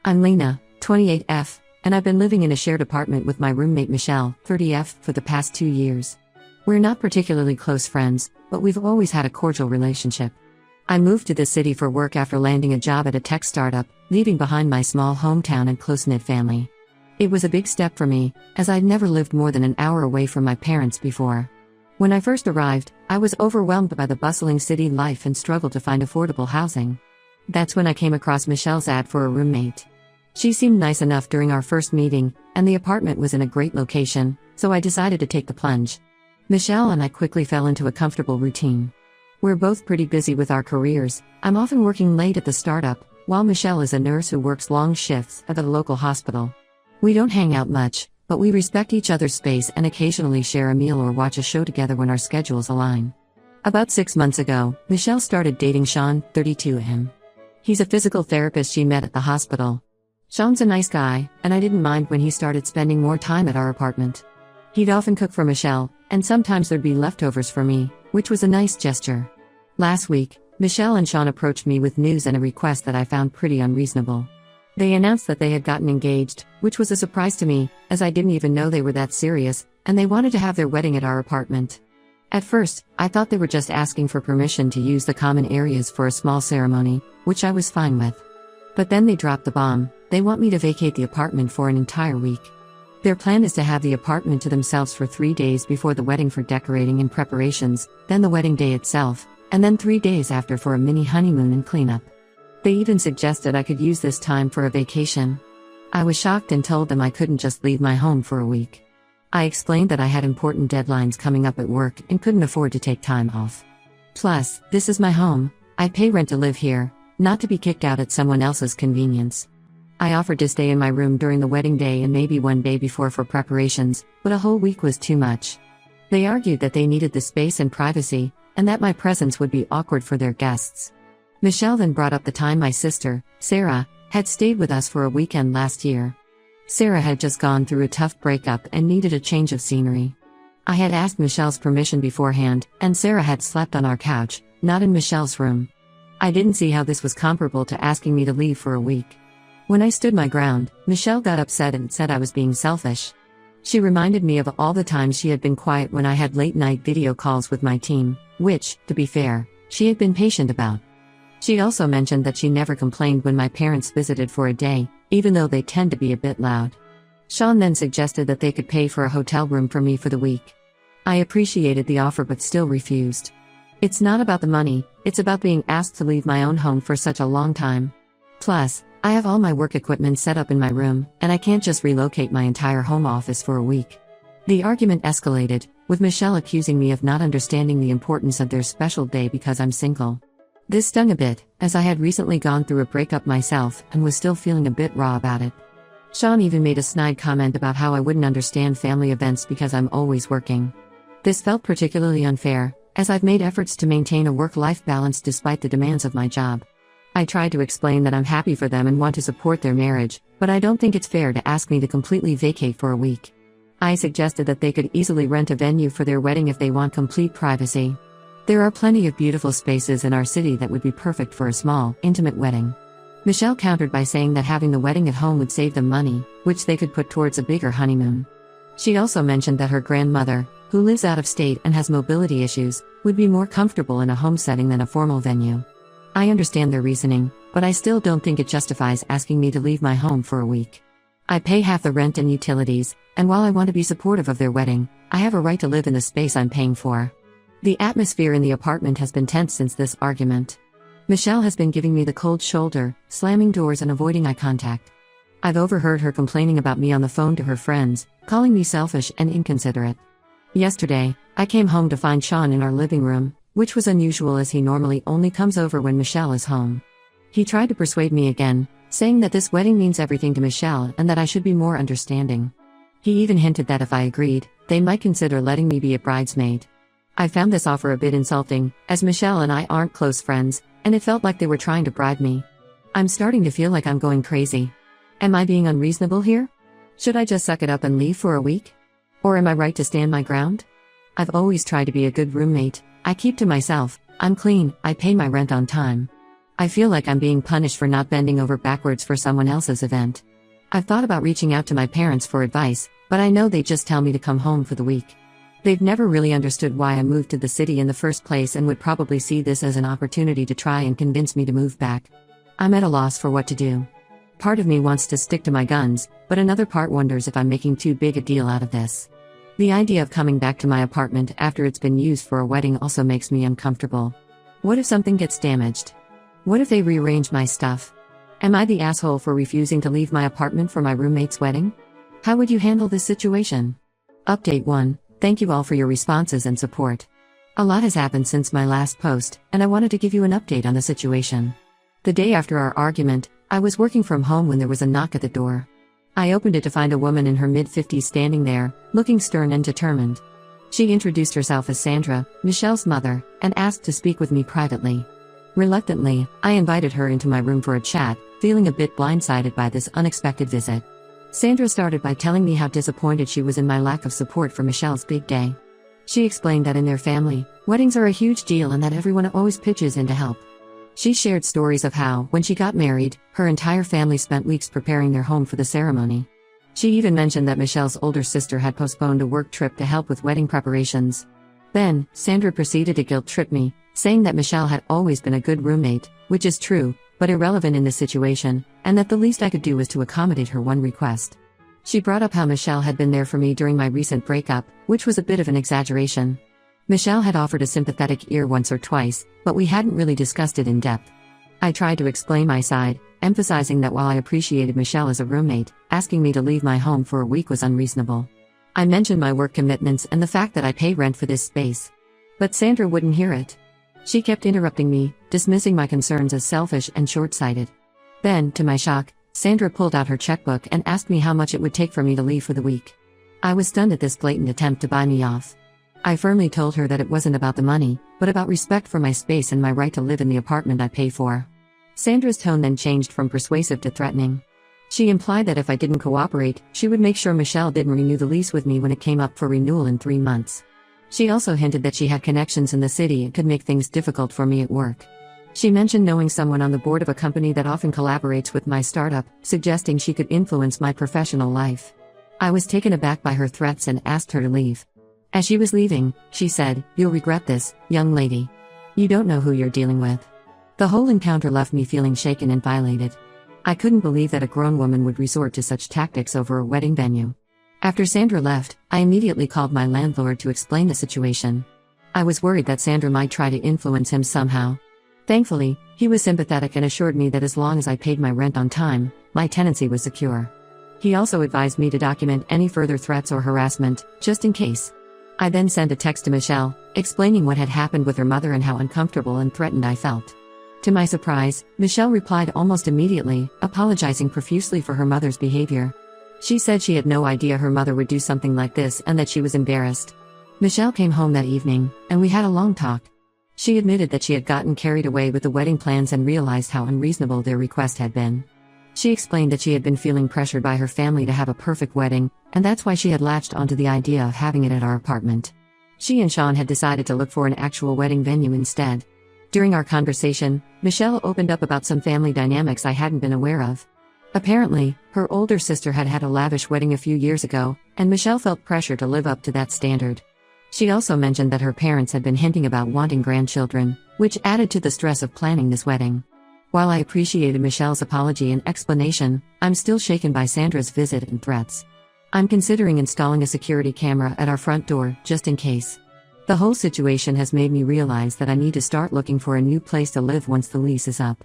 I'm Lena, 28F, and I've been living in a shared apartment with my roommate Michelle, 30F, for the past 2 years. We're not particularly close friends, but we've always had a cordial relationship. I moved to this city for work after landing a job at a tech startup, leaving behind my small hometown and close-knit family. It was a big step for me, as I'd never lived more than an hour away from my parents before. When I first arrived, I was overwhelmed by the bustling city life and struggled to find affordable housing. That's when I came across Michelle's ad for a roommate. She seemed nice enough during our first meeting, and the apartment was in a great location, so I decided to take the plunge. Michelle and I quickly fell into a comfortable routine. We're both pretty busy with our careers. I'm often working late at the startup, while Michelle is a nurse who works long shifts at the local hospital. We don't hang out much, but we respect each other's space and occasionally share a meal or watch a show together when our schedules align. About 6 months ago, Michelle started dating Sean, 32M. He's a physical therapist she met at the hospital. Sean's a nice guy, and I didn't mind when he started spending more time at our apartment. He'd often cook for Michelle, and sometimes there'd be leftovers for me, which was a nice gesture. Last week, Michelle and Sean approached me with news and a request that I found pretty unreasonable. They announced that they had gotten engaged, which was a surprise to me, as I didn't even know they were that serious, and they wanted to have their wedding at our apartment. At first, I thought they were just asking for permission to use the common areas for a small ceremony, which I was fine with. But then they dropped the bomb. They want me to vacate the apartment for an entire week. Their plan is to have the apartment to themselves for 3 days before the wedding for decorating and preparations, then the wedding day itself, and then 3 days after for a mini honeymoon and cleanup. They even suggested I could use this time for a vacation. I was shocked and told them I couldn't just leave my home for a week. I explained that I had important deadlines coming up at work and couldn't afford to take time off. Plus, this is my home. I pay rent to live here, not to be kicked out at someone else's convenience. I offered to stay in my room during the wedding day and maybe one day before for preparations, but a whole week was too much. They argued that they needed the space and privacy, and that my presence would be awkward for their guests. Michelle then brought up the time my sister, Sarah, had stayed with us for a weekend last year. Sarah had just gone through a tough breakup and needed a change of scenery. I had asked Michelle's permission beforehand, and Sarah had slept on our couch, not in Michelle's room. I didn't see how this was comparable to asking me to leave for a week. When I stood my ground, Michelle got upset and said I was being selfish. She reminded me of all the times she had been quiet when I had late-night video calls with my team, which, to be fair, she had been patient about. She also mentioned that she never complained when my parents visited for a day, even though they tend to be a bit loud. Sean then suggested that they could pay for a hotel room for me for the week. I appreciated the offer but still refused. It's not about the money, it's about being asked to leave my own home for such a long time. Plus, I have all my work equipment set up in my room, and I can't just relocate my entire home office for a week. The argument escalated, with Michelle accusing me of not understanding the importance of their special day because I'm single. This stung a bit, as I had recently gone through a breakup myself and was still feeling a bit raw about it. Sean even made a snide comment about how I wouldn't understand family events because I'm always working. This felt particularly unfair, as I've made efforts to maintain a work-life balance despite the demands of my job. I tried to explain that I'm happy for them and want to support their marriage, but I don't think it's fair to ask me to completely vacate for a week. I suggested that they could easily rent a venue for their wedding if they want complete privacy. There are plenty of beautiful spaces in our city that would be perfect for a small, intimate wedding. Michelle countered by saying that having the wedding at home would save them money, which they could put towards a bigger honeymoon. She also mentioned that her grandmother, who lives out of state and has mobility issues, would be more comfortable in a home setting than a formal venue. I understand their reasoning, but I still don't think it justifies asking me to leave my home for a week. I pay half the rent and utilities, and while I want to be supportive of their wedding, I have a right to live in the space I'm paying for. The atmosphere in the apartment has been tense since this argument. Michelle has been giving me the cold shoulder, slamming doors and avoiding eye contact. I've overheard her complaining about me on the phone to her friends, calling me selfish and inconsiderate. Yesterday, I came home to find Sean in our living room, which was unusual as he normally only comes over when Michelle is home. He tried to persuade me again, saying that this wedding means everything to Michelle and that I should be more understanding. He even hinted that if I agreed, they might consider letting me be a bridesmaid. I found this offer a bit insulting, as Michelle and I aren't close friends, and it felt like they were trying to bribe me. I'm starting to feel like I'm going crazy. Am I being unreasonable here? Should I just suck it up and leave for a week? Or am I right to stand my ground? I've always tried to be a good roommate. I keep to myself, I'm clean, I pay my rent on time. I feel like I'm being punished for not bending over backwards for someone else's event. I've thought about reaching out to my parents for advice, but I know they just tell me to come home for the week. They've never really understood why I moved to the city in the first place and would probably see this as an opportunity to try and convince me to move back. I'm at a loss for what to do. Part of me wants to stick to my guns, but another part wonders if I'm making too big a deal out of this. The idea of coming back to my apartment after it's been used for a wedding also makes me uncomfortable. What if something gets damaged? What if they rearrange my stuff? Am I the asshole for refusing to leave my apartment for my roommate's wedding? How would you handle this situation? Update 1. Thank you all for your responses and support. A lot has happened since my last post, and I wanted to give you an update on the situation. The day after our argument, I was working from home when there was a knock at the door. I opened it to find a woman in her mid-50s standing there, looking stern and determined. She introduced herself as Sandra, Michelle's mother, and asked to speak with me privately. Reluctantly, I invited her into my room for a chat, feeling a bit blindsided by this unexpected visit. Sandra started by telling me how disappointed she was in my lack of support for Michelle's big day. She explained that in their family, weddings are a huge deal and that everyone always pitches in to help. She shared stories of how, when she got married, her entire family spent weeks preparing their home for the ceremony. She even mentioned that Michelle's older sister had postponed a work trip to help with wedding preparations. Then, Sandra proceeded to guilt-trip me, saying that Michelle had always been a good roommate, which is true, but irrelevant in this situation, and that the least I could do was to accommodate her one request. She brought up how Michelle had been there for me during my recent breakup, which was a bit of an exaggeration. Michelle had offered a sympathetic ear once or twice, but we hadn't really discussed it in depth. I tried to explain my side, emphasizing that while I appreciated Michelle as a roommate, asking me to leave my home for a week was unreasonable. I mentioned my work commitments and the fact that I pay rent for this space. But Sandra wouldn't hear it. She kept interrupting me, dismissing my concerns as selfish and short-sighted. Then, to my shock, Sandra pulled out her checkbook and asked me how much it would take for me to leave for the week. I was stunned at this blatant attempt to buy me off. I firmly told her that it wasn't about the money, but about respect for my space and my right to live in the apartment I pay for. Sandra's tone then changed from persuasive to threatening. She implied that if I didn't cooperate, she would make sure Michelle didn't renew the lease with me when it came up for renewal in 3 months. She also hinted that she had connections in the city and could make things difficult for me at work. She mentioned knowing someone on the board of a company that often collaborates with my startup, suggesting she could influence my professional life. I was taken aback by her threats and asked her to leave. As she was leaving, she said, "You'll regret this, young lady. You don't know who you're dealing with." The whole encounter left me feeling shaken and violated. I couldn't believe that a grown woman would resort to such tactics over a wedding venue. After Sandra left, I immediately called my landlord to explain the situation. I was worried that Sandra might try to influence him somehow. Thankfully, he was sympathetic and assured me that as long as I paid my rent on time, my tenancy was secure. He also advised me to document any further threats or harassment, just in case. I then sent a text to Michelle, explaining what had happened with her mother and how uncomfortable and threatened I felt. To my surprise, Michelle replied almost immediately, apologizing profusely for her mother's behavior. She said she had no idea her mother would do something like this and that she was embarrassed. Michelle came home that evening, and we had a long talk. She admitted that she had gotten carried away with the wedding plans and realized how unreasonable their request had been. She explained that she had been feeling pressured by her family to have a perfect wedding, and that's why she had latched onto the idea of having it at our apartment. She and Sean had decided to look for an actual wedding venue instead. During our conversation, Michelle opened up about some family dynamics I hadn't been aware of. Apparently, her older sister had had a lavish wedding a few years ago, and Michelle felt pressure to live up to that standard. She also mentioned that her parents had been hinting about wanting grandchildren, which added to the stress of planning this wedding. While I appreciated Michelle's apology and explanation, I'm still shaken by Sandra's visit and threats. I'm considering installing a security camera at our front door, just in case. The whole situation has made me realize that I need to start looking for a new place to live once the lease is up.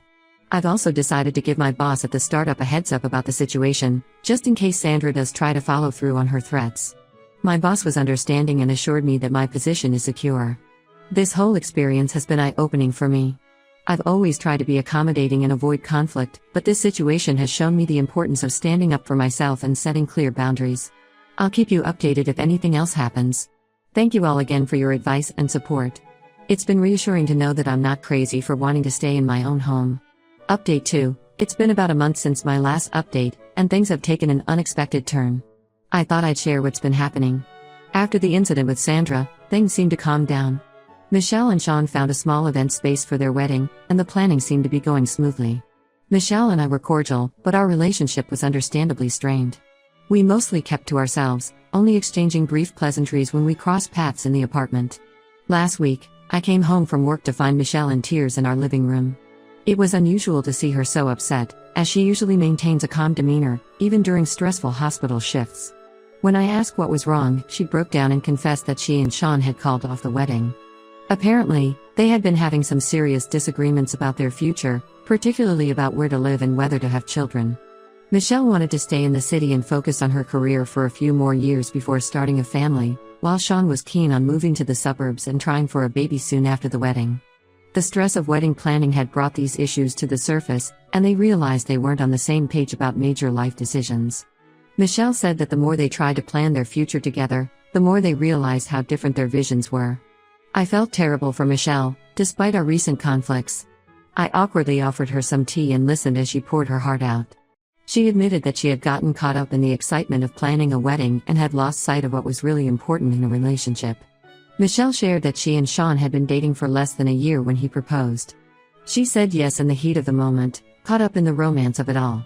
I've also decided to give my boss at the startup a heads up about the situation, just in case Sandra does try to follow through on her threats. My boss was understanding and assured me that my position is secure. This whole experience has been eye-opening for me. I've always tried to be accommodating and avoid conflict, but this situation has shown me the importance of standing up for myself and setting clear boundaries. I'll keep you updated if anything else happens. Thank you all again for your advice and support. It's been reassuring to know that I'm not crazy for wanting to stay in my own home. Update 2. It's been about a month since my last update, and things have taken an unexpected turn. I thought I'd share what's been happening. After the incident with Sandra, things seemed to calm down. Michelle and Sean found a small event space for their wedding, and the planning seemed to be going smoothly. Michelle and I were cordial, but our relationship was understandably strained. We mostly kept to ourselves, only exchanging brief pleasantries when we crossed paths in the apartment. Last week, I came home from work to find Michelle in tears in our living room. It was unusual to see her so upset, as she usually maintains a calm demeanor, even during stressful hospital shifts. When I asked what was wrong, she broke down and confessed that she and Sean had called off the wedding. Apparently, they had been having some serious disagreements about their future, particularly about where to live and whether to have children. Michelle wanted to stay in the city and focus on her career for a few more years before starting a family, while Sean was keen on moving to the suburbs and trying for a baby soon after the wedding. The stress of wedding planning had brought these issues to the surface, and they realized they weren't on the same page about major life decisions. Michelle said that the more they tried to plan their future together, the more they realized how different their visions were. I felt terrible for Michelle, despite our recent conflicts. I awkwardly offered her some tea and listened as she poured her heart out. She admitted that she had gotten caught up in the excitement of planning a wedding and had lost sight of what was really important in a relationship. Michelle shared that she and Sean had been dating for less than a year when he proposed. She said yes in the heat of the moment, caught up in the romance of it all.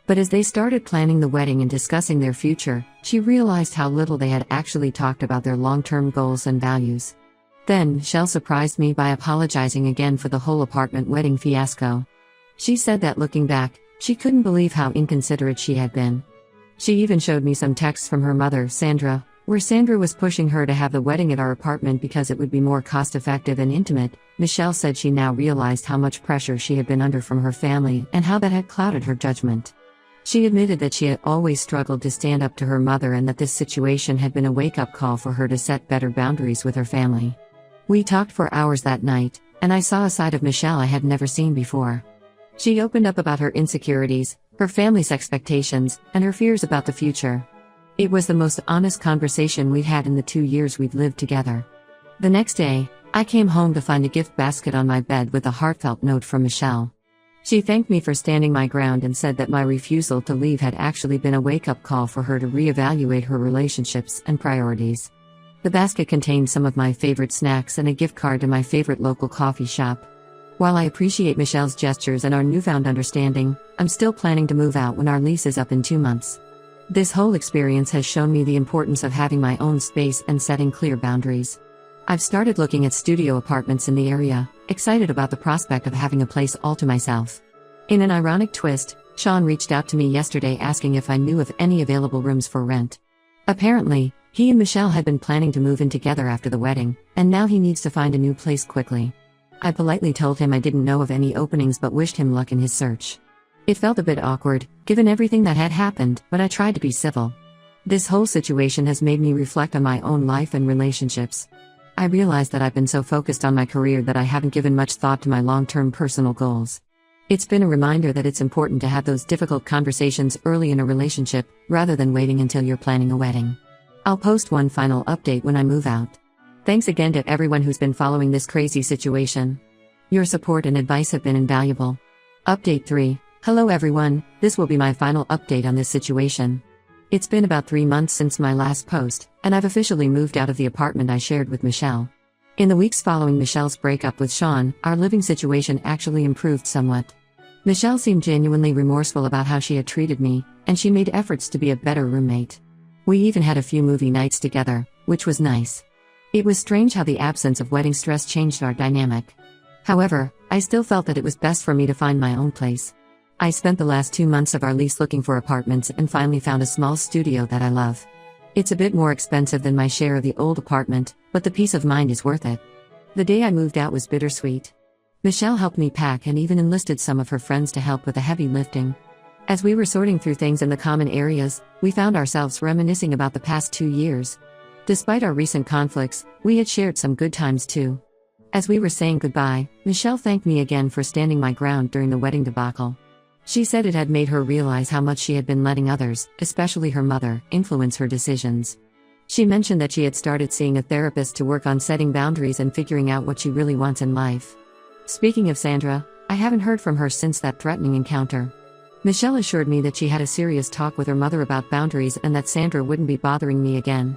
But as they started planning the wedding and discussing their future, she realized how little they had actually talked about their long-term goals and values. Then, Michelle surprised me by apologizing again for the whole apartment wedding fiasco. She said that looking back, she couldn't believe how inconsiderate she had been. She even showed me some texts from her mother, Sandra, where Sandra was pushing her to have the wedding at our apartment because it would be more cost-effective and intimate. Michelle said she now realized how much pressure she had been under from her family and how that had clouded her judgment. She admitted that she had always struggled to stand up to her mother and that this situation had been a wake-up call for her to set better boundaries with her family. We talked for hours that night, and I saw a side of Michelle I had never seen before. She opened up about her insecurities, her family's expectations, and her fears about the future. It was the most honest conversation we'd had in the 2 years we'd lived together. The next day, I came home to find a gift basket on my bed with a heartfelt note from Michelle. She thanked me for standing my ground and said that my refusal to leave had actually been a wake-up call for her to reevaluate her relationships and priorities. The basket contained some of my favorite snacks and a gift card to my favorite local coffee shop. While I appreciate Michelle's gestures and our newfound understanding, I'm still planning to move out when our lease is up in 2 months. This whole experience has shown me the importance of having my own space and setting clear boundaries. I've started looking at studio apartments in the area, excited about the prospect of having a place all to myself. In an ironic twist, Sean reached out to me yesterday asking if I knew of any available rooms for rent. Apparently, he and Michelle had been planning to move in together after the wedding, and now he needs to find a new place quickly. I politely told him I didn't know of any openings but wished him luck in his search. It felt a bit awkward, given everything that had happened, but I tried to be civil. This whole situation has made me reflect on my own life and relationships. I realized that I've been so focused on my career that I haven't given much thought to my long-term personal goals. It's been a reminder that it's important to have those difficult conversations early in a relationship, rather than waiting until you're planning a wedding. I'll post one final update when I move out. Thanks again to everyone who's been following this crazy situation. Your support and advice have been invaluable. Update 3. Hello everyone, this will be my final update on this situation. It's been about 3 months since my last post, and I've officially moved out of the apartment I shared with Michelle. In the weeks following Michelle's breakup with Sean, our living situation actually improved somewhat. Michelle seemed genuinely remorseful about how she had treated me, and she made efforts to be a better roommate. We even had a few movie nights together, which was nice. It was strange how the absence of wedding stress changed our dynamic. However, I still felt that it was best for me to find my own place. I spent the last 2 months of our lease looking for apartments and finally found a small studio that I love. It's a bit more expensive than my share of the old apartment, but the peace of mind is worth it. The day I moved out was bittersweet. Michelle helped me pack and even enlisted some of her friends to help with the heavy lifting. As we were sorting through things in the common areas, we found ourselves reminiscing about the past 2 years. Despite our recent conflicts, we had shared some good times too. As we were saying goodbye, Michelle thanked me again for standing my ground during the wedding debacle. She said it had made her realize how much she had been letting others, especially her mother, influence her decisions. She mentioned that she had started seeing a therapist to work on setting boundaries and figuring out what she really wants in life. Speaking of Sandra, I haven't heard from her since that threatening encounter. Michelle assured me that she had a serious talk with her mother about boundaries and that Sandra wouldn't be bothering me again.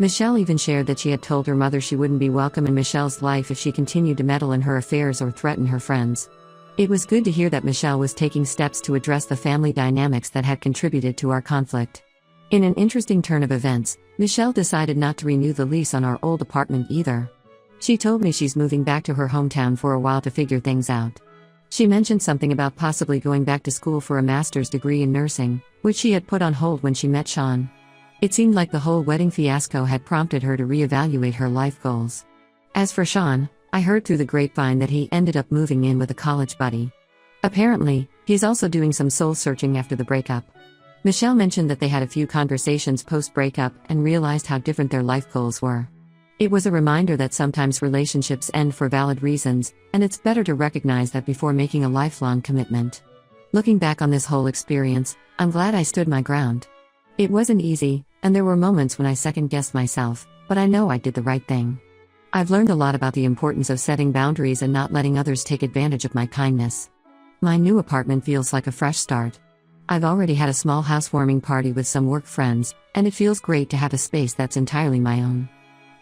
Michelle even shared that she had told her mother she wouldn't be welcome in Michelle's life if she continued to meddle in her affairs or threaten her friends. It was good to hear that Michelle was taking steps to address the family dynamics that had contributed to our conflict. In an interesting turn of events, Michelle decided not to renew the lease on our old apartment either. She told me she's moving back to her hometown for a while to figure things out. She mentioned something about possibly going back to school for a master's degree in nursing, which she had put on hold when she met Sean. It seemed like the whole wedding fiasco had prompted her to reevaluate her life goals. As for Sean, I heard through the grapevine that he ended up moving in with a college buddy. Apparently, he's also doing some soul-searching after the breakup. Michelle mentioned that they had a few conversations post-breakup and realized how different their life goals were. It was a reminder that sometimes relationships end for valid reasons, and it's better to recognize that before making a lifelong commitment. Looking back on this whole experience, I'm glad I stood my ground. It wasn't easy, and there were moments when I second-guessed myself, but I know I did the right thing. I've learned a lot about the importance of setting boundaries and not letting others take advantage of my kindness. My new apartment feels like a fresh start. I've already had a small housewarming party with some work friends, and it feels great to have a space that's entirely my own.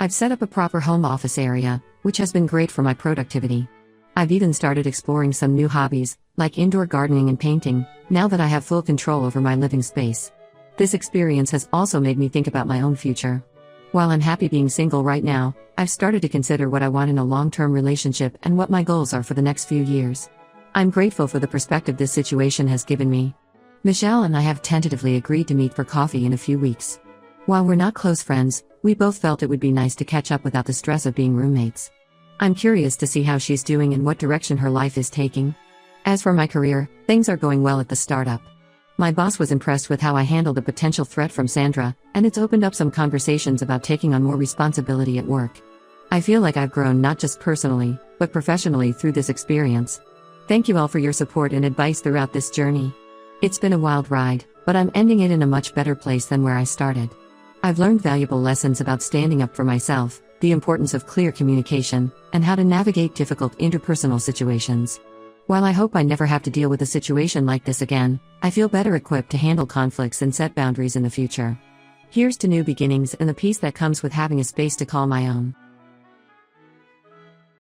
I've set up a proper home office area, which has been great for my productivity. I've even started exploring some new hobbies, like indoor gardening and painting, now that I have full control over my living space. This experience has also made me think about my own future. While I'm happy being single right now, I've started to consider what I want in a long-term relationship and what my goals are for the next few years. I'm grateful for the perspective this situation has given me. Michelle and I have tentatively agreed to meet for coffee in a few weeks. While we're not close friends, we both felt it would be nice to catch up without the stress of being roommates. I'm curious to see how she's doing and what direction her life is taking. As for my career, things are going well at the startup. My boss was impressed with how I handled a potential threat from Sandra, and it's opened up some conversations about taking on more responsibility at work. I feel like I've grown not just personally, but professionally through this experience. Thank you all for your support and advice throughout this journey. It's been a wild ride, but I'm ending it in a much better place than where I started. I've learned valuable lessons about standing up for myself, the importance of clear communication, and how to navigate difficult interpersonal situations. While I hope I never have to deal with a situation like this again, I feel better equipped to handle conflicts and set boundaries in the future. Here's to new beginnings and the peace that comes with having a space to call my own.